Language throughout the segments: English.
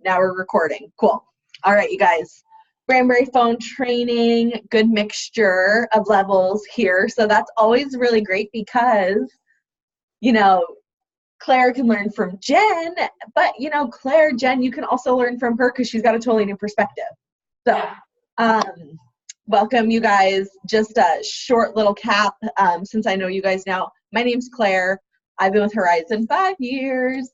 Now we're recording. Cool. All right, you guys. Branbury phone training, good mixture of levels here. So that's always really great because, you know, Claire can learn from Jen, but, you know, Jen, you can also learn from her because she's got a totally new perspective. So, welcome, you guys. Just a short little cap since I know you guys now. My name's Claire. I've been with Horizon 5 years.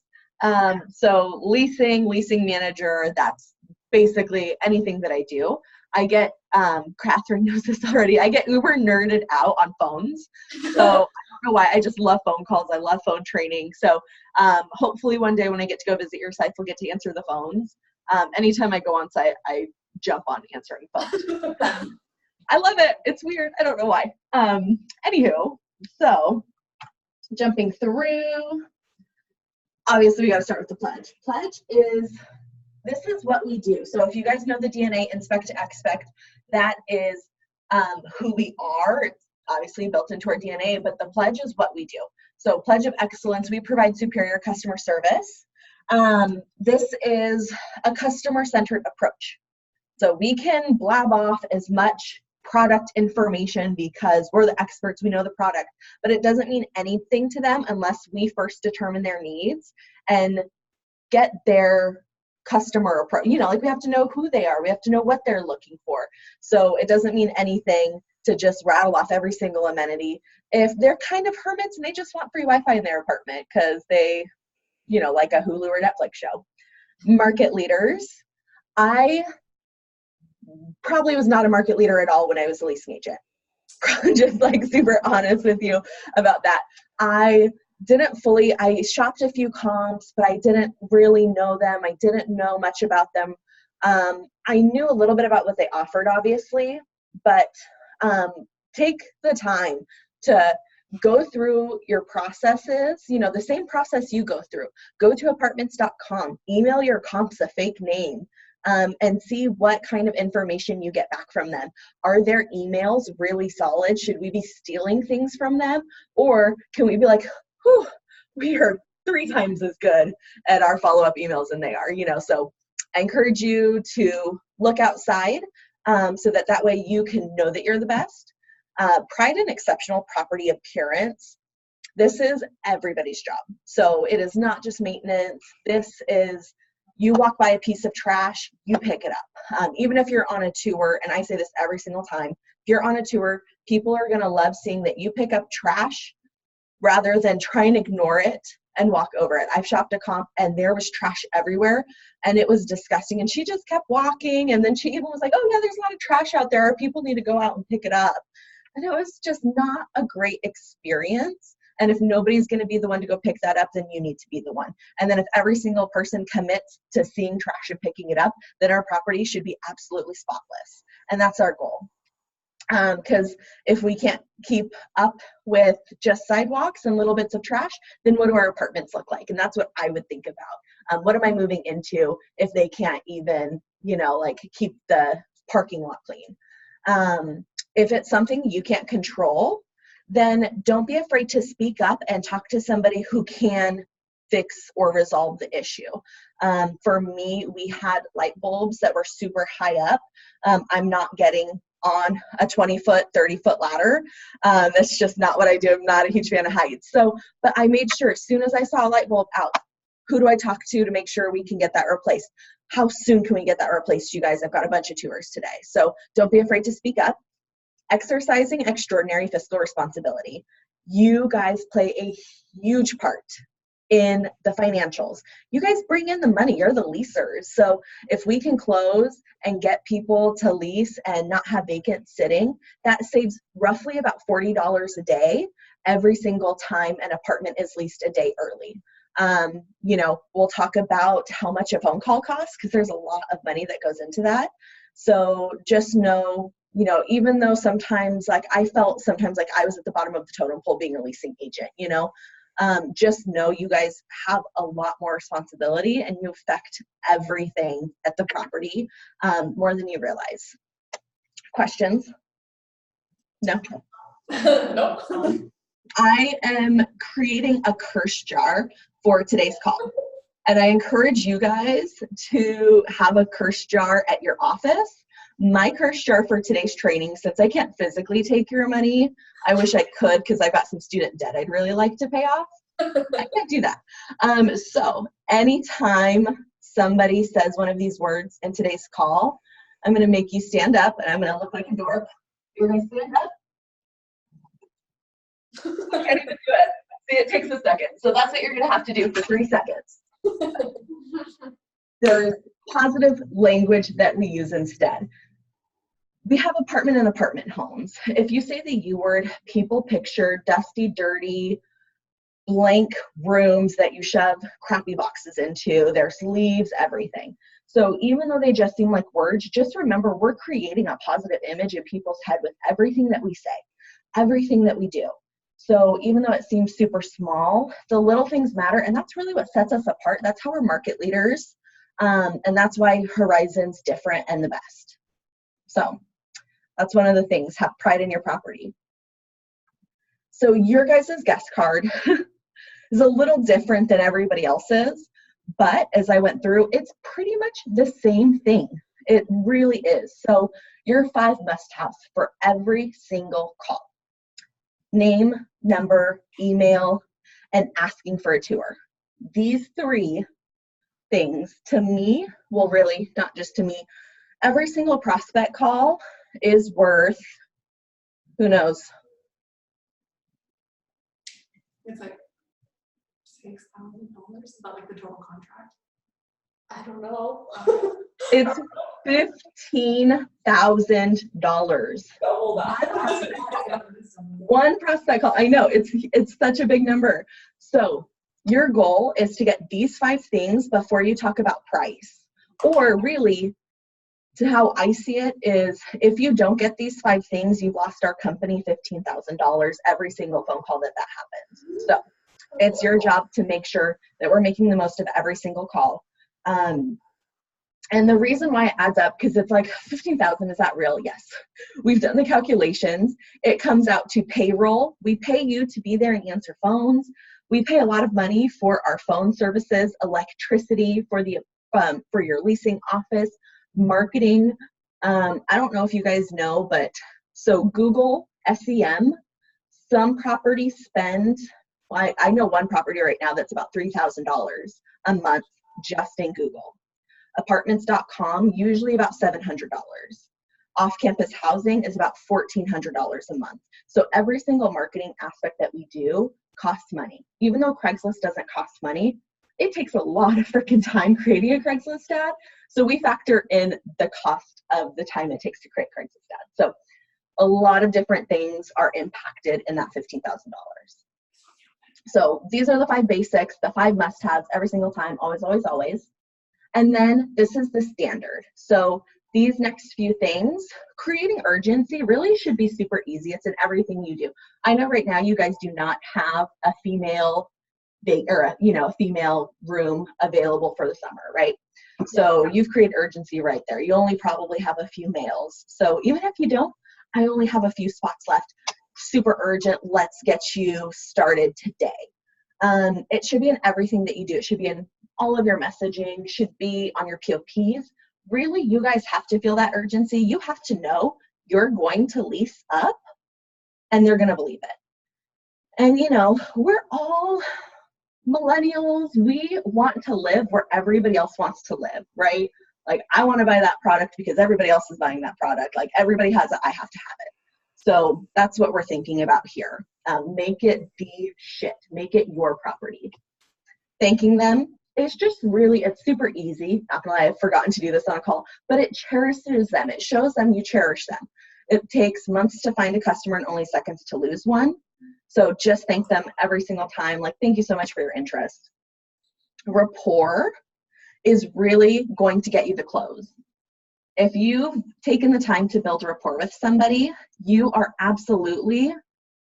So leasing manager, that's basically anything that I do. I get, Catherine knows this already, I get uber nerded out on phones. So I don't know why, I just love phone calls. I love phone training. So hopefully one day when I get to go visit your sites, we'll get to answer the phones. Anytime I go on site, I jump on answering phones. I love it. It's weird. I don't know why. Anywho, so jumping through. Obviously, we got to start with the pledge. Pledge is, this is what we do. So if you guys know the DNA, inspect to expect, that is who we are. It's obviously built into our DNA, but the pledge is what we do. So pledge of excellence, we provide superior customer service. This is a customer-centered approach. So we can blab off as much product information because we're the experts, we know the product, but it doesn't mean anything to them unless we first determine their needs and get their customer approach. You know, like we have to know who they are, we have to know what they're looking for. So it doesn't mean anything to just rattle off every single amenity. If they're kind of hermits and they just want free Wi-Fi in their apartment because they, you know, like a Hulu or Netflix show. Market leaders. I probably was not a market leader at all when I was a leasing agent. Just like super honest with you about that. I shopped a few comps, but I didn't really know them. I didn't know much about them. I knew a little bit about what they offered, obviously, but take the time to go through your processes, you know, the same process you go through. Go to apartments.com, email your comps a fake name, and see what kind of information you get back from them. Are their emails really solid? Should we be stealing things from them? Or can we be like, whew, we are 3 times as good at our follow-up emails than they are, you know? So I encourage you to look outside so that way you can know that you're the best. Pride and exceptional property appearance. This is everybody's job. So it is not just maintenance. This is, you walk by a piece of trash, you pick it up. Even if you're on a tour, and I say this every single time, if you're on a tour, people are gonna love seeing that you pick up trash rather than try and ignore it and walk over it. I've shopped a comp and there was trash everywhere and it was disgusting. And she just kept walking, and then she even was like, oh yeah, there's a lot of trash out there. People need to go out and pick it up. And it was just not a great experience. And if nobody's going to be the one to go pick that up, then you need to be the one. And then if every single person commits to seeing trash and picking it up, then our property should be absolutely spotless. And that's our goal. Because if we can't keep up with just sidewalks and little bits of trash, then what do our apartments look like? And that's what I would think about. What am I moving into if they can't even, you know, like keep the parking lot clean? If it's something you can't control, then don't be afraid to speak up and talk to somebody who can fix or resolve the issue. For me, we had light bulbs that were super high up. I'm not getting on a 20-foot, 30-foot ladder. That's just not what I do. I'm not a huge fan of heights. So, but I made sure as soon as I saw a light bulb out, who do I talk to make sure we can get that replaced? How soon can we get that replaced, you guys? I've got a bunch of tours today. So don't be afraid to speak up. Exercising extraordinary fiscal responsibility. You guys play a huge part in the financials. You guys bring in the money, you're the leasers. So if we can close and get people to lease and not have vacant sitting, that saves roughly about $40 a day every single time an apartment is leased a day early. You know, we'll talk about how much a phone call costs because there's a lot of money that goes into that. So just know, you know, even though sometimes like I felt sometimes like I was at the bottom of the totem pole being a leasing agent, you know, just know you guys have a lot more responsibility and you affect everything at the property more than you realize. Questions? No? Nope. I am creating a curse jar for today's call. And I encourage you guys to have a curse jar at your office. My curse jar for today's training, since I can't physically take your money, I wish I could because I've got some student debt I'd really like to pay off. I can't do that. So anytime somebody says one of these words in today's call, I'm going to make you stand up and I'm going to look like a dork. You're going to stand up. I can't even do it. See, it takes a second. So that's what you're going to have to do for 3 seconds. There's positive language that we use instead. We have apartment and apartment homes. If you say the U word, people picture dusty, dirty, blank rooms that you shove crappy boxes into. There's leaves, everything. So even though they just seem like words, just remember we're creating a positive image in people's head with everything that we say, everything that we do. So even though it seems super small, the little things matter, and that's really what sets us apart. That's how we're market leaders, and that's why Horizon's different and the best. So that's one of the things, have pride in your property. So your guys' guest card is a little different than everybody else's, but as I went through, it's pretty much the same thing. It really is. So your 5 must-haves for every single call: name, number, email, and asking for a tour. These 3 things to me, well, really not just to me, every single prospect call is worth, who knows? It's like $6,000. Is that like the total contract? I don't know. It's $15,000. Hold on. One prospect call. I know it's such a big number. So your goal is to get these 5 things before you talk about price. Or really, to how I see it is, if you don't get these 5 things, you've lost our company $15,000 every single phone call that happens. So it's your job to make sure that we're making the most of every single call. And the reason why it adds up, because it's like 15,000, is that real? Yes. We've done the calculations. It comes out to payroll. We pay you to be there and answer phones. We pay a lot of money for our phone services, electricity for your leasing office, marketing. I don't know if you guys know, but so Google SEM, some properties spend, well, I know one property right now that's about $3,000 a month just in Google. Apartments.com, usually about $700. Off-campus housing is about $1,400 a month. So every single marketing aspect that we do costs money. Even though Craigslist doesn't cost money, it takes a lot of freaking time creating a Craigslist ad. So we factor in the cost of the time it takes to create Craigslist ads. So a lot of different things are impacted in that $15,000. So these are the 5 basics, the 5 must-haves every single time, always, always, always. And then this is the standard. So these next few things, creating urgency really should be super easy. It's in everything you do. I know right now you guys do not have a female female room available for the summer, right? So you've created urgency right there. You only probably have a few males. So even if you don't, I only have a few spots left. Super urgent. Let's get you started today. It should be in everything that you do. It should be in all of your messaging, should be on your POPs. Really, you guys have to feel that urgency. You have to know you're going to lease up and they're going to believe it. And we're all millennials. We want to live where everybody else wants to live, right? Like, I want to buy that product because everybody else is buying that product. Like, everybody has it, I have to have it. So that's what we're thinking about here. Make it the shit. Make it your property. Thanking them. It's super easy. Not gonna lie, I've forgotten to do this on a call, but it cherishes them. It shows them you cherish them. It takes months to find a customer and only seconds to lose one. So just thank them every single time. Like, thank you so much for your interest. Rapport is really going to get you the close. If you've taken the time to build a rapport with somebody, you are absolutely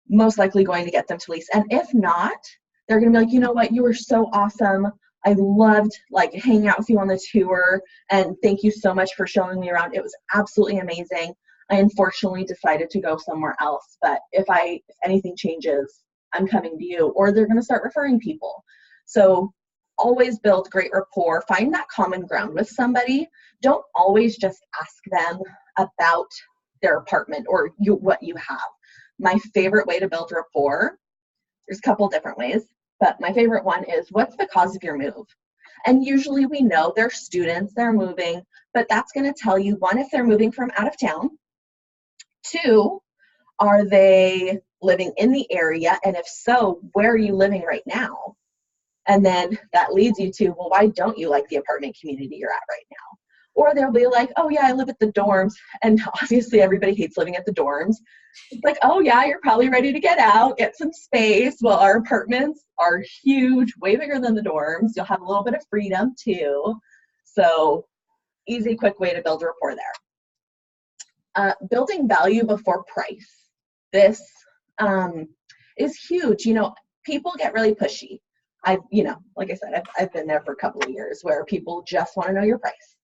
most likely going to get them to lease. And if not, they're going to be like, you know what, you were so awesome. I loved hanging out with you on the tour, and thank you so much for showing me around. It was absolutely amazing. I unfortunately decided to go somewhere else, but if anything changes, I'm coming to you. Or they're going to start referring people. So always build great rapport. Find that common ground with somebody. Don't always just ask them about their apartment or what you have. My favorite way to build rapport, there's a couple different ways, but my favorite one is, what's the cause of your move? And usually we know they're students, they're moving, but that's going to tell you, one, if they're moving from out of town, two, are they living in the area? And if so, where are you living right now? And then that leads you to, well, why don't you like the apartment community you're at right now? Or they'll be like, oh yeah, I live at the dorms. And obviously everybody hates living at the dorms. It's like, oh yeah, you're probably ready to get out, get some space. Well, our apartments are huge, way bigger than the dorms. You'll have a little bit of freedom too. So easy, quick way to build rapport there. Building value before price. This is huge. You know, people get really pushy. Like I said, I've been there for a couple of years where people just want to know your price.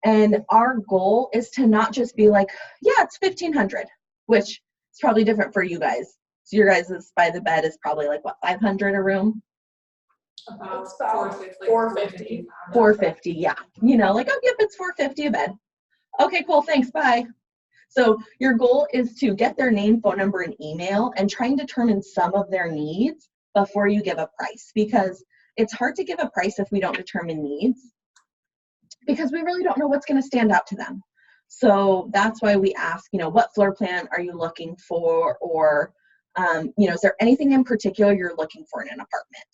And our goal is to not just be like, yeah, it's $1,500, which is probably different for you guys. So your guys' by the bed is probably like what, $500 a room? About 450. 450, yeah. You know, like, oh, yep, it's $450 a bed. Okay, cool, thanks, bye. So your goal is to get their name, phone number, and email and try and determine some of their needs before you give a price, because it's hard to give a price if we don't determine needs, because we really don't know what's going to stand out to them. So that's why we ask, you know, what floor plan are you looking for? Or, you know, is there anything in particular you're looking for in an apartment?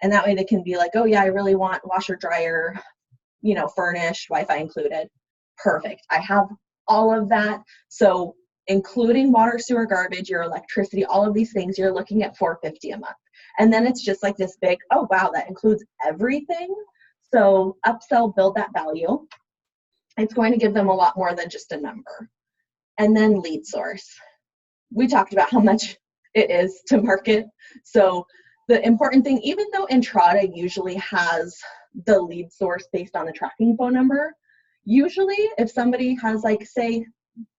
And that way they can be like, oh yeah, I really want washer, dryer, you know, furnished, Wi-Fi included. Perfect. I have all of that. So including water, sewer, garbage, your electricity, all of these things, you're looking at $450 a month. And then it's just like this big, oh wow, that includes everything. So upsell, build that value. It's going to give them a lot more than just a number. And then lead source. We talked about how much it is to market. So the important thing, even though Entrada usually has the lead source based on the tracking phone number, usually if somebody has, like, say,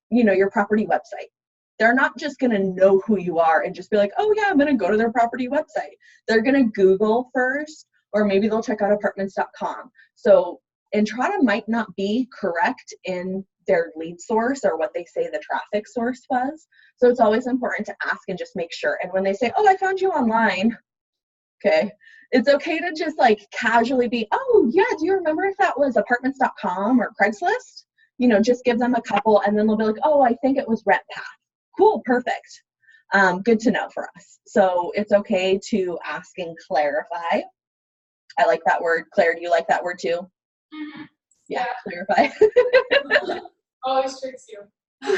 you know, your property website, they're not just going to know who you are and just be like, oh yeah, I'm going to go to their property website. They're going to Google first, or maybe they'll check out apartments.com. So Entrada might not be correct in their lead source or what they say the traffic source was. So it's always important to ask and just make sure. And when they say, oh, I found you online, okay, it's okay to just like casually be, oh yeah, do you remember if that was apartments.com or Craigslist? You know, just give them a couple, and then they'll be like, oh, I think it was RentPath. Cool, perfect. Good to know for us. So it's okay to ask and clarify. I like that word. Claire, do you like that word too? Mm-hmm. Yeah, clarify. Always tricks you.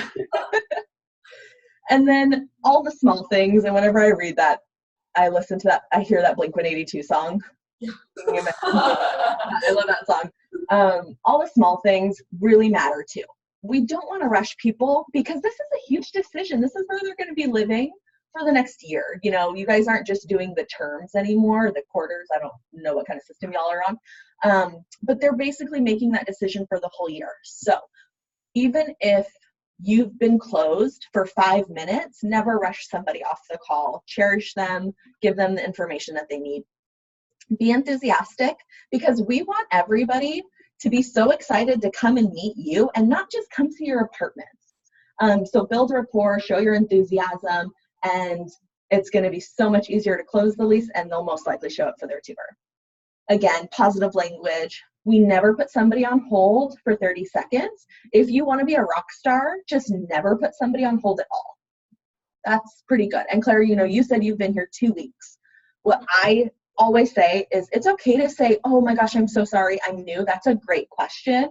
And then all the small things, and whenever I read that, I listen to that, I hear that Blink-182 song. Yeah. I love that song. All the small things really matter too. We don't want to rush people, because this is a huge decision. This is where they're going to be living for the next year. You know, you guys aren't just doing the terms anymore, the quarters. I don't know what kind of system y'all are on. But they're basically making that decision for the whole year. So even if you've been closed for 5 minutes, never rush somebody off the call. Cherish them, give them the information that they need. Be enthusiastic, because we want everybody to be so excited to come and meet you and not just come to your apartments. So build rapport, show your enthusiasm, and it's going to be so much easier to close the lease, and they'll most likely show up for their tour. Again, positive language. We never put somebody on hold for 30 seconds. If you want to be a rock star, just never put somebody on hold at all. That's pretty good. And Claire, you know, you said you've been here 2 weeks. What I always say is, it's okay to say, oh my gosh, I'm so sorry, I'm new. That's a great question.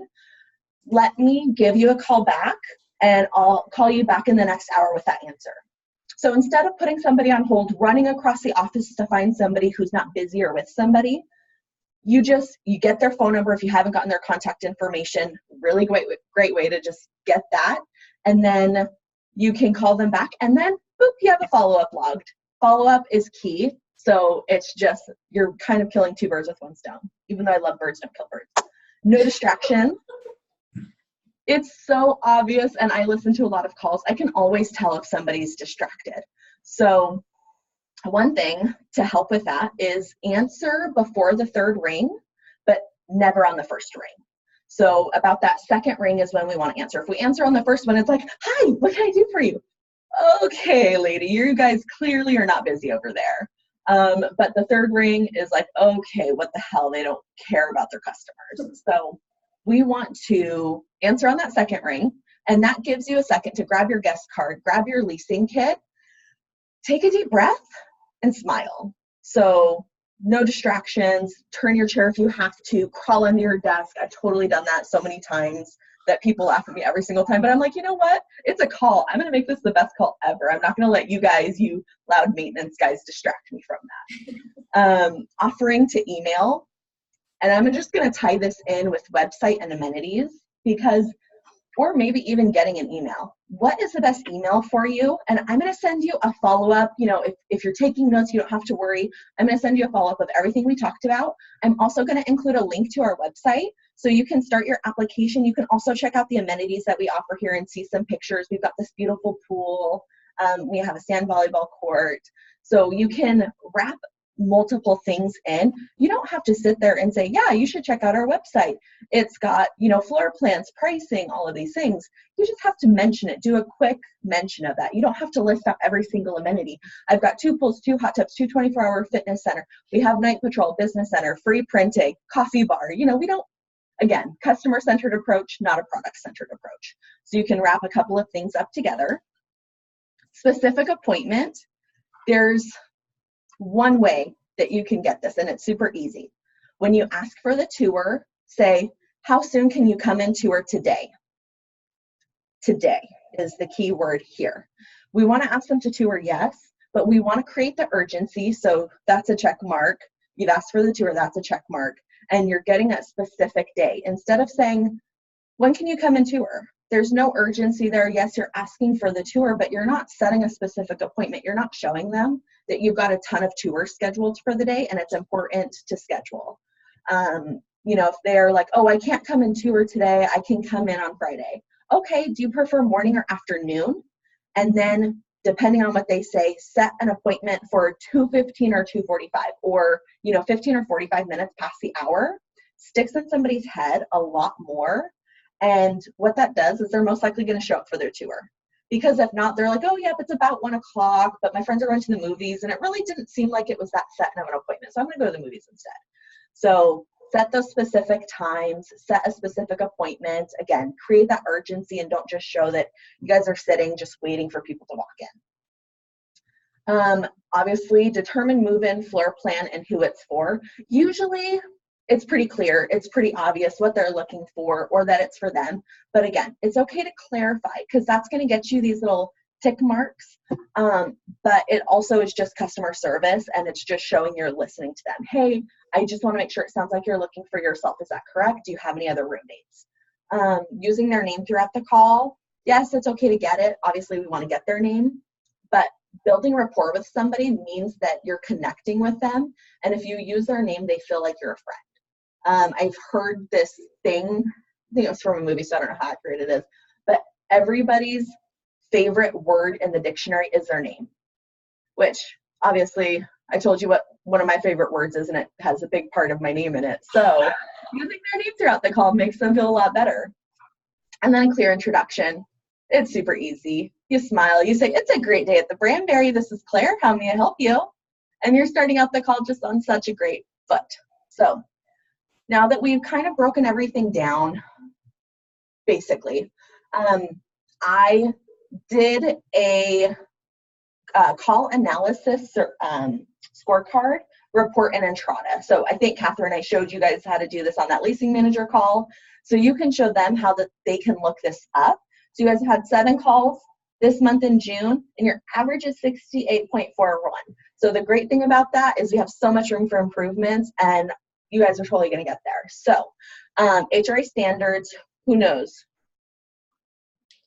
Let me give you a call back, and I'll call you back in the next hour with that answer. So instead of putting somebody on hold, running across the office to find somebody who's not busy or with somebody, you get their phone number if you haven't gotten their contact information. Really great way to just get that. And then you can call them back, and then boop, you have a follow-up logged. Follow-up is key. So it's just, you're kind of killing 2 birds with 1 stone. Even though I love birds, don't kill birds. No distraction. It's so obvious, and I listen to a lot of calls. I can always tell if somebody's distracted. So one thing to help with that is answer before the third ring, but never on the first ring. So about that second ring is when we want to answer. If we answer on the first one, it's like, hi, what can I do for you? Okay, lady, you guys clearly are not busy over there. But the third ring is like, okay, what the hell? They don't care about their customers. So we want to answer on that second ring, and that gives you a second to grab your guest card, grab your leasing kit, take a deep breath, and smile. So no distractions, turn your chair if you have to, crawl under your desk. I've totally done that so many times that people laugh at me every single time, but I'm like, you know what? It's a call. I'm gonna make this the best call ever. I'm not gonna let you guys, you loud maintenance guys, distract me from that. Offering to email, and I'm just gonna tie this in with website and amenities because, or maybe even getting an email. What is the best email for you? And I'm gonna send you a follow-up. You know, if you're taking notes, you don't have to worry. I'm gonna send you a follow-up of everything we talked about. I'm also gonna include a link to our website so you can start your application. You can also check out the amenities that we offer here and see some pictures. We've got this beautiful pool. We have a sand volleyball court. So you can wrap multiple things in. You don't have to sit there and say, yeah, you should check out our website. It's got, you know, floor plans, pricing, all of these things. You just have to mention it. Do a quick mention of that. You don't have to list out every single amenity. I've got 2 pools, 2 hot tubs, 2 24-hour fitness center. We have night patrol, business center, free printing, coffee bar. You know, we don't, again, customer-centered approach, not a product-centered approach. So you can wrap a couple of things up together. Specific appointment, there's one way that you can get this, and it's super easy. When you ask for the tour, say, how soon can you come and tour today? Today is the key word here. We want to ask them to tour, yes, but we want to create the urgency, so that's a check mark. You've asked for the tour, that's a check mark, and you're getting a specific day. Instead of saying, when can you come and tour? There's no urgency there. Yes, you're asking for the tour, but you're not setting a specific appointment. You're not showing them that you've got a ton of tours scheduled for the day, and it's important to schedule. You know, if they're like, oh, I can't come and tour today, I can come in on Friday. Okay, do you prefer morning or afternoon? And then depending on what they say, set an appointment for 2:15 or 2:45, or, you know, 15 or 45 minutes past the hour. Sticks in somebody's head a lot more. And what that does is they're most likely going to show up for their tour. Because if not, they're like, oh, yep, it's about 1 o'clock, but my friends are going to the movies, and it really didn't seem like it was that set of an appointment, so I'm going to go to the movies instead. So set those specific times, set a specific appointment. Again, create that urgency, and don't just show that you guys are sitting just waiting for people to walk in. Obviously, determine move-in, floor plan, and who it's for. Usually, it's pretty clear, it's pretty obvious what they're looking for or that it's for them. But again, it's okay to clarify because that's going to get you these little tick marks. But it also is just customer service, and it's just showing you're listening to them. Hey, I just want to make sure it sounds like you're looking for yourself. Is that correct? Do you have any other roommates? Using their name throughout the call. Yes, it's okay to get it. Obviously, we want to get their name, but building rapport with somebody means that you're connecting with them. And if you use their name, they feel like you're a friend. I've heard this thing, I think it was from a movie, so I don't know how accurate it is, but everybody's favorite word in the dictionary is their name, which obviously I told you what one of my favorite words is, and it has a big part of my name in it. So using their name throughout the call makes them feel a lot better. And then a clear introduction. It's super easy. You smile, you say, it's a great day at the Branbury. This is Claire. How may I help you? And you're starting out the call just on such a great foot. So now that we've kind of broken everything down, basically, I did a call analysis scorecard report in Entrada. So I think Catherine, I showed you guys how to do this on that leasing manager call. So you can show them how that they can look this up. So you guys have had 7 calls this month in June, and your average is 68.41. So the great thing about that is we have so much room for improvements, and you guys are totally going to get there. So HRA standards, who knows?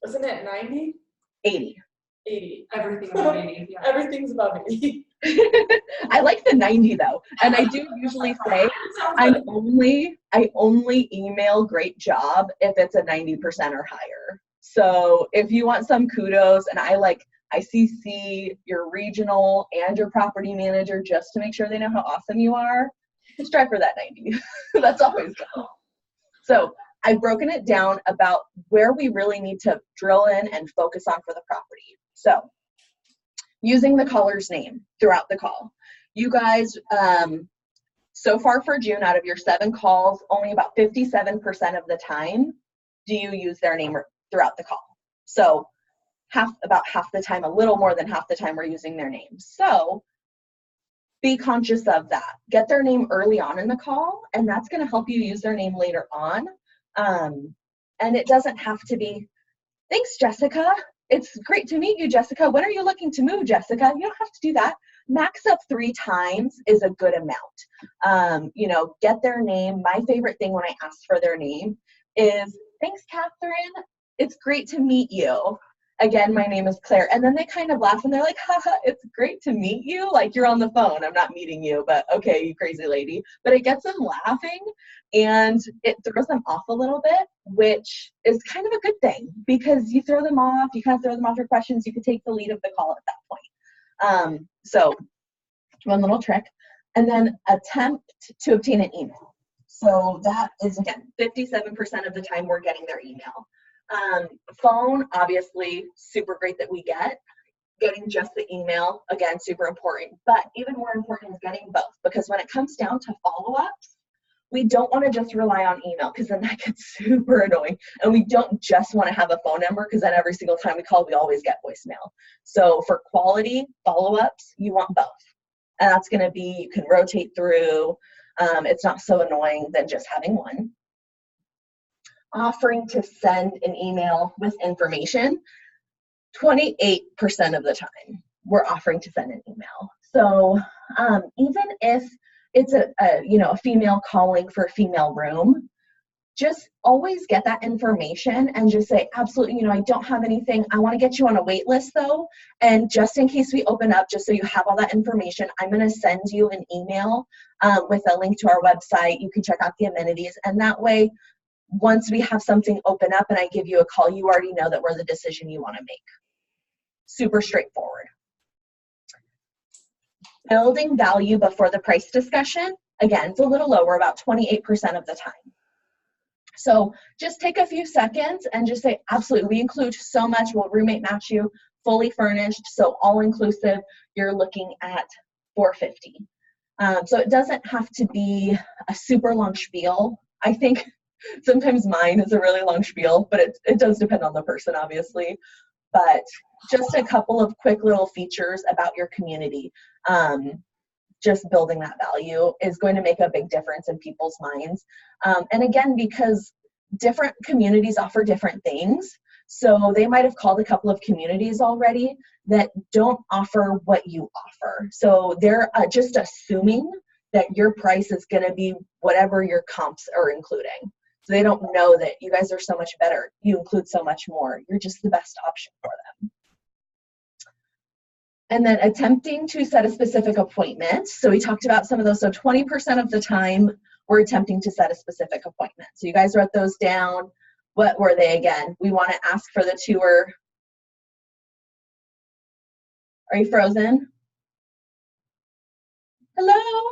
Wasn't it 90? 80. 80. Everything about 80. Yeah. Everything's about 80. I like the 90 though. And I do usually say I only email great job if it's a 90% or higher. So if you want some kudos, and I I CC your regional and your property manager just to make sure they know how awesome you are. Strive for that 90. That's always good. So I've broken it down about where we really need to drill in and focus on for the property. So using the caller's name throughout the call. You guys, so far for June, out of your 7 calls, only about 57% of the time do you use their name throughout the call. So about half the time, a little more than half the time, we're using their name. So be conscious of that. Get their name early on in the call, and that's going to help you use their name later on. And it doesn't have to be, thanks, Jessica. It's great to meet you, Jessica. When are you looking to move, Jessica? You don't have to do that. Max up 3 times is a good amount. You know, get their name. My favorite thing when I ask for their name is, thanks, Catherine. It's great to meet you. Again, my name is Claire. And then they kind of laugh and they're like, haha, it's great to meet you. Like, you're on the phone. I'm not meeting you, but okay, you crazy lady. But it gets them laughing and it throws them off a little bit, which is kind of a good thing because you throw them off, you kind of throw them off your questions. You could take the lead of the call at that point. So one little trick. And then attempt to obtain an email. So that is, again, 57% of the time we're getting their email. Phone, obviously, super great that we get. Getting just the email, again, super important. But even more important is getting both, because when it comes down to follow-ups, we don't want to just rely on email because then that gets super annoying. And we don't just want to have a phone number because then every single time we call, we always get voicemail. So for quality follow-ups, you want both. And that's going to be, you can rotate through. It's not so annoying than just having one. Offering to send an email with information, 28% of the time we're offering to send an email. So even if it's a female calling for a female room, just always get that information and just say, absolutely, I don't have anything. I want to get you on a wait list though. And just in case we open up, just so you have all that information, I'm going to send you an email with a link to our website. You can check out the amenities. And that way, once we have something open up and I give you a call, you already know that we're the decision you want to make. Super straightforward. Building value before the price discussion. Again, it's a little lower, about 28% of the time. So just take a few seconds and just say, absolutely, we include so much. We'll roommate match you, fully furnished. So all inclusive, you're looking at $450. So it doesn't have to be a super long spiel. I think sometimes mine is a really long spiel, but it does depend on the person, obviously. But just a couple of quick little features about your community. Just building that value is going to make a big difference in people's minds. And again, because different communities offer different things, so they might have called a couple of communities already that don't offer what you offer. So they're just assuming that your price is going to be whatever your comps are including. So they don't know that you guys are so much better. You include so much more. You're just the best option for them. And then attempting to set a specific appointment. So we talked about some of those. So 20% of the time, we're attempting to set a specific appointment. So you guys wrote those down. What were they again? We want to ask for the tour. Are you frozen? Hello?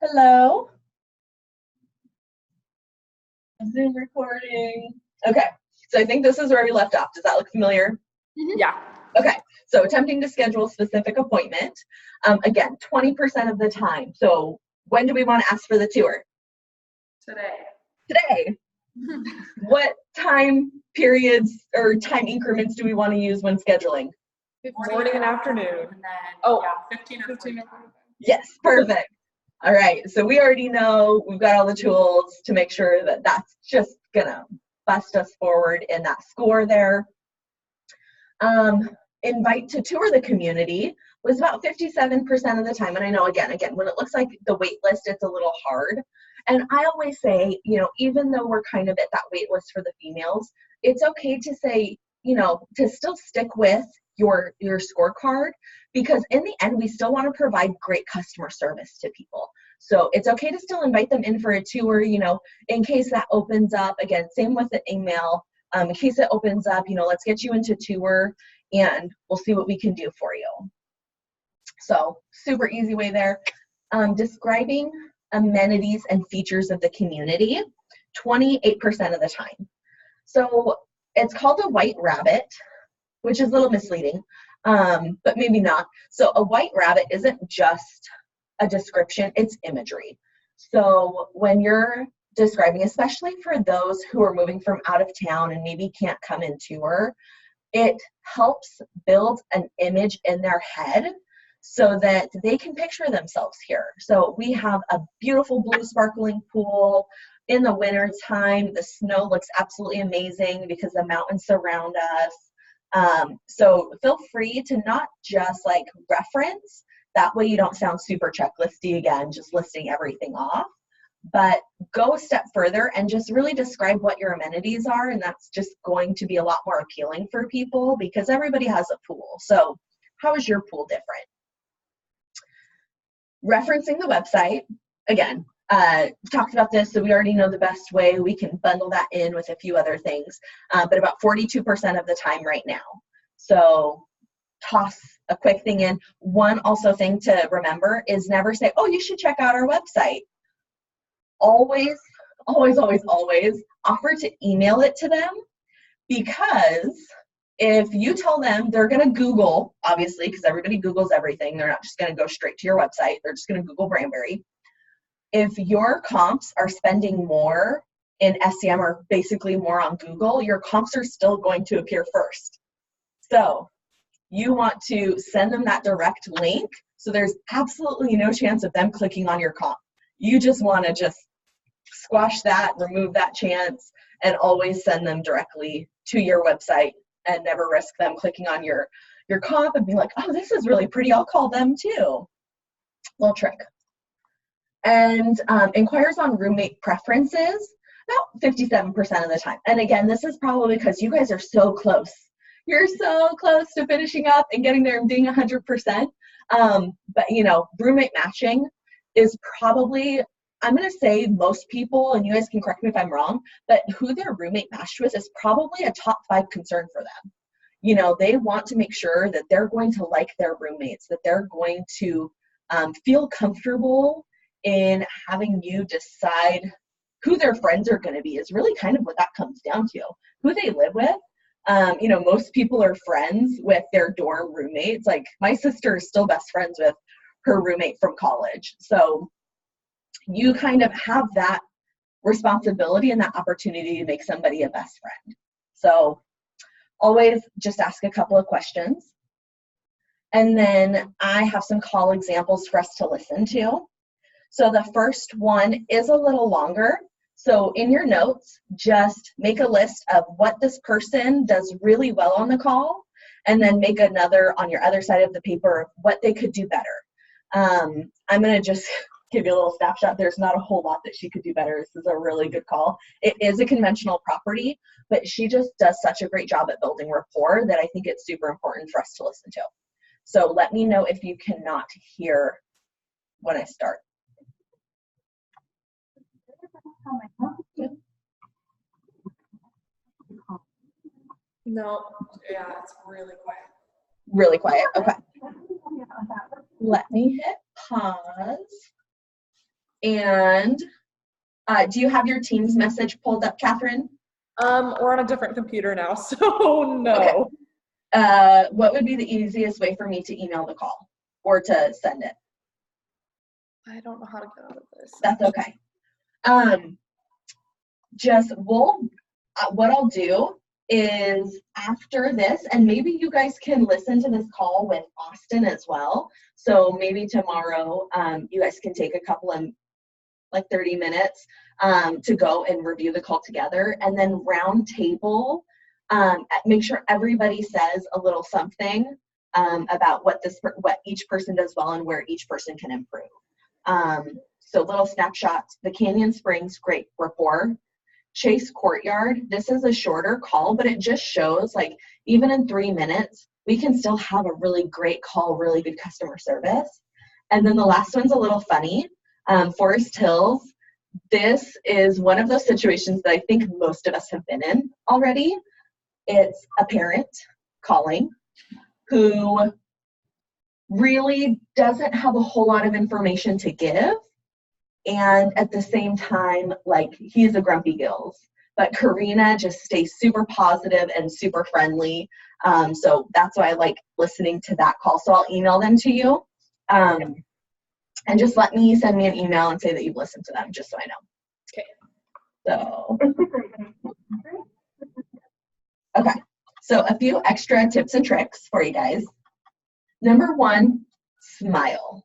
Hello? Zoom recording. Okay, so I think this is where we left off. Does that look familiar? Mm-hmm. Yeah. Okay, so attempting to schedule a specific appointment. Again, 20% of the time. So when do we want to ask for the tour? Today. Today. What time periods or time increments do we want to use when scheduling? Morning and afternoon. And then, yeah, 15 or 20. Yes, perfect. All right, so we already know we've got all the tools to make sure that that's just gonna bust us forward in that score there. Invite to tour the community was about 57% of the time. And I know, again, when it looks like the wait list, it's a little hard. And I always say, even though we're kind of at that wait list for the females, it's okay to say, to still stick with your scorecard, because in the end, we still want to provide great customer service to people. So it's okay to still invite them in for a tour, you know, in case that opens up. Again, same with the email. In case it opens up, you know, let's get you into tour and we'll see what we can do for you. So super easy way there. Describing amenities and features of the community, 28% of the time. So it's called a white rabbit, which is a little misleading, but maybe not. So a white rabbit isn't just a description, it's imagery. So when you're describing, especially for those who are moving from out of town and maybe can't come in tour, it helps build an image in their head so that they can picture themselves here. So we have a beautiful blue sparkling pool. In the winter time, the snow looks absolutely amazing because the mountains surround us. So feel free to not just like reference, that way you don't sound super checklisty again, just listing everything off, but go a step further and just really describe what your amenities are, and that's just going to be a lot more appealing for people because everybody has a pool. So how is your pool different? Referencing the website, again, talked about this, so we already know the best way. We can bundle that in with a few other things, but about 42% of the time right now. So toss a quick thing in. One also thing to remember is never say, oh, you should check out our website. Always, always, always, always offer to email it to them, because if you tell them they're going to Google, obviously, because everybody Googles everything, they're not just going to go straight to your website, they're just going to Google Branbury. If your comps are spending more in SEM or basically more on Google, your comps are still going to appear first. So you want to send them that direct link, so there's absolutely no chance of them clicking on your comp. You just want to just squash that, remove that chance, and always send them directly to your website and never risk them clicking on your comp and being like, oh, this is really pretty, I'll call them too. Little trick. And inquires on roommate preferences about 57% of the time. And again, this is probably because you guys are so close. You're so close to finishing up and getting there and being 100%. But you know, roommate matching is probably, I'm going to say most people, and you guys can correct me if I'm wrong, but who their roommate matched with is probably a top 5 concern for them. You know, they want to make sure that they're going to like their roommates, that they're going to feel comfortable in having you decide who their friends are going to be, is really kind of what that comes down to, who they live with. You know, most people are friends with their dorm roommates. Like my sister is still best friends with her roommate from college. So you kind of have that responsibility and that opportunity to make somebody a best friend. So always just ask a couple of questions. And then I have some call examples for us to listen to. So the first one is a little longer. So in your notes, just make a list of what this person does really well on the call, and then make another on your other side of the paper of what they could do better. I'm going to just give you a little snapshot. There's not a whole lot that she could do better. This is a really good call. It is a conventional property, but she just does such a great job at building rapport that I think it's super important for us to listen to. So let me know if you cannot hear when I start. No, yeah, it's really quiet. Really quiet, okay. Let me hit pause. And do you have your Teams message pulled up, Catherine? We're on a different computer now, so no. Okay. What would be the easiest way for me to email the call or to send it? I don't know how to get out of this. That's okay. What I'll do is after this, and maybe you guys can listen to this call with Austin as well. So maybe tomorrow you guys can take a couple of like 30 minutes to go and review the call together, and then round table, make sure everybody says a little something about what each person does well and where each person can improve. So little snapshots. The Canyon Springs, great rapport. Chase Courtyard, this is a shorter call, but it just shows like even in 3 minutes, we can still have a really great call, really good customer service. And then the last one's a little funny. Forest Hills, this is one of those situations that I think most of us have been in already. It's a parent calling who really doesn't have a whole lot of information to give. And at the same time, like, he's a grumpy gills. But Karina just stays super positive and super friendly. So that's why I like listening to that call. So I'll email them to you. And just send me an email and say that you've listened to them, just so I know. Okay. So, okay. So a few extra tips and tricks for you guys. Number one, smile.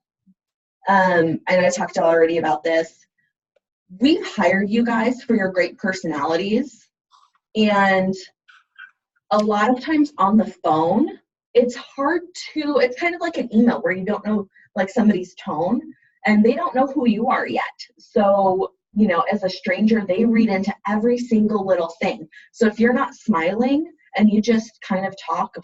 I know I talked already about this. We've hired you guys for your great personalities, and a lot of times on the phone, it's kind of like an email where you don't know like somebody's tone and they don't know who you are yet. So, as a stranger, they read into every single little thing. So if you're not smiling and you just kind of talk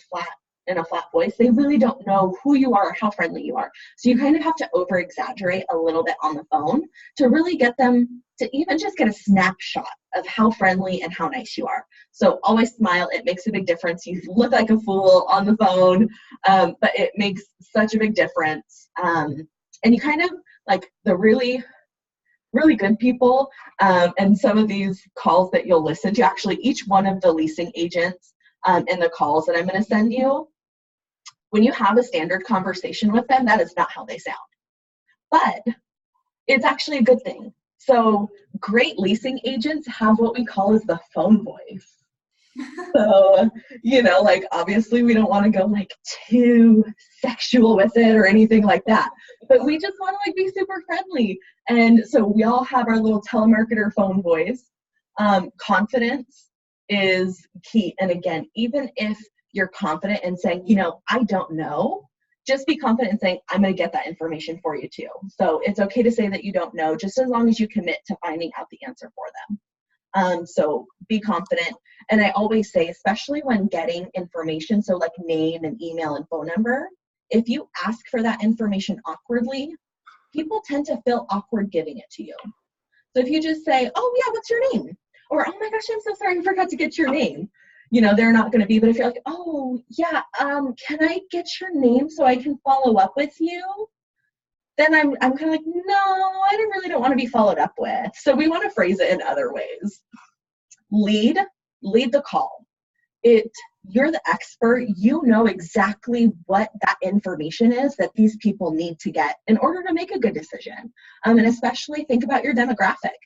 in a flat voice, they really don't know who you are or how friendly you are. So you kind of have to over exaggerate a little bit on the phone to really get them to even just get a snapshot of how friendly and how nice you are. So always smile. It makes a big difference. You look like a fool on the phone, but it makes such a big difference. And you kind of like the really, really good people, and some of these calls that you'll listen to, actually each one of the leasing agents in the calls that I'm going to send you, when you have a standard conversation with them, that is not how they sound. But it's actually a good thing. So great leasing agents have what we call as the phone voice. So, like, obviously we don't want to go like too sexual with it or anything like that, but we just want to like be super friendly. And so we all have our little telemarketer phone voice. Confidence is key. And again, even if you're confident in saying, I don't know, just be confident in saying, I'm going to get that information for you too. So it's okay to say that you don't know, just as long as you commit to finding out the answer for them. So be confident. And I always say, especially when getting information, so like name and email and phone number, if you ask for that information awkwardly, people tend to feel awkward giving it to you. So if you just say, oh yeah, what's your name? Or, oh my gosh, I'm so sorry, I forgot to get your name. They're not going to be, but if you're like, oh yeah, can I get your name so I can follow up with you? Then I'm kind of like, no, I really don't want to be followed up with. So we want to phrase it in other ways. Lead the call. You're the expert. You know exactly what that information is that these people need to get in order to make a good decision. And especially think about your demographic.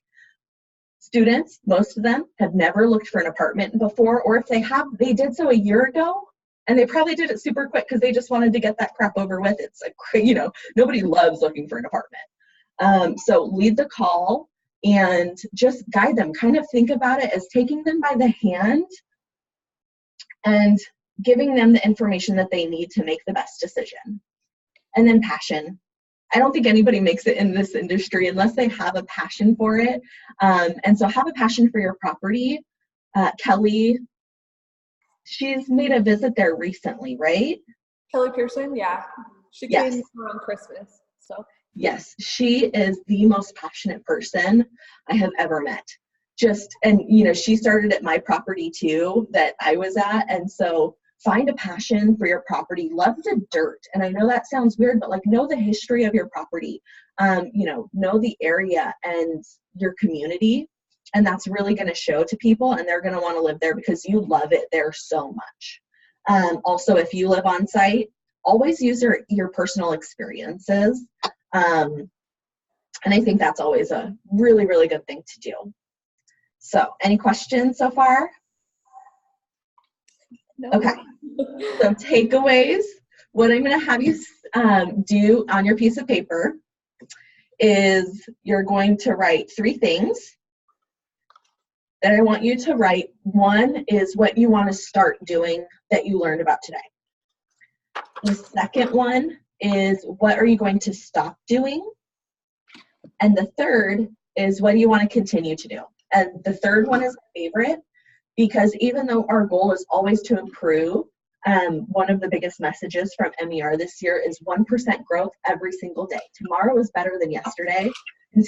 Students, most of them have never looked for an apartment before, or if they have, they did so a year ago, and they probably did it super quick because they just wanted to get that crap over with. It's like, nobody loves looking for an apartment. So lead the call and just guide them. Kind of think about it as taking them by the hand and giving them the information that they need to make the best decision. And then passion. I don't think anybody makes it in this industry unless they have a passion for it. And so have a passion for your property. Kelly, she's made a visit there recently, right? Kelly Pearson, yeah. She came around Christmas. So yes, she is the most passionate person I have ever met. And she started at my property too that I was at. And so find a passion for your property. Love the dirt. And I know that sounds weird, but like know the history of your property. Know the area and your community. And that's really going to show to people, and they're going to want to live there because you love it there so much. Also, if you live on site, always use your personal experiences. And I think that's always a really, really good thing to do. So any questions so far? no. Okay. So takeaways, what I'm going to have you do on your piece of paper is you're going to write 3 things that I want you to write. One is what you want to start doing that you learned about today. The second one is what are you going to stop doing? And the third is what do you want to continue to do? And the third one is my favorite because even though our goal is always to improve, one of the biggest messages from MER this year is 1% growth every single day. Tomorrow is better than yesterday. and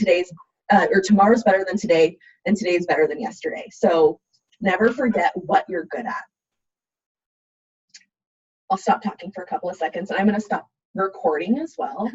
or tomorrow's better than today, and today's better than yesterday. So never forget what you're good at. I'll stop talking for a couple of seconds, and I'm going to stop recording as well.